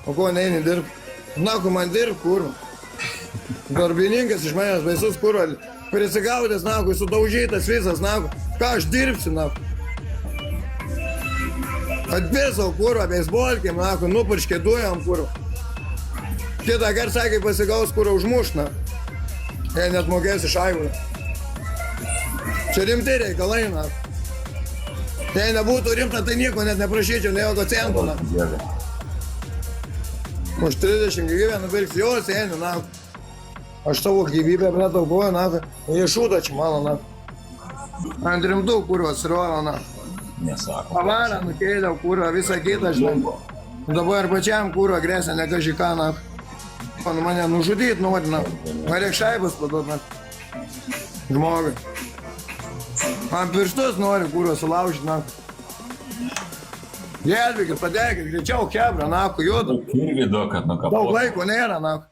O ko neini dirb? Naku man dirb, kurva. Darbininkas iš manęs baisus, kurva. Prisigaudęs, naku, sudaužytas visas, naku. Ką aš dirbsiu, naku? Atbėsau, kurva, beisbolkėm, naku, nupurškė dujom, kurva. Kitą kartą sakė, pasigaus, kurva, užmuš, naku. Jei net mokėsi šaivų. Čia rimti reikalai, naku. Jei nebūtų rimta, tai nieko net neprašyčiau, ne jokio cento, naku. Už 30 gyvybę nupirksiu, jo sėniu, naku. Aš savo gyvybę pritaukoju, naku. Jie šūda čia mano, naku. Ant rimtų, kurva, srojo, naku. Nesako. Pavarą nukėliau, kurva, visą kitą, žinai. Dabar pačiam, kurva, grėsia ne kažką, naku. Man mane nužudyt nori, naku. Man reik šaibus paduot, naku. Žmogui. Man pirštus nori, kurva, sulaužyt, naku. Gelbėkit, padėkit, greičiau, kebra, naku, judu. Kirvido, kad Daug nukapotų. laiko nėra, naku.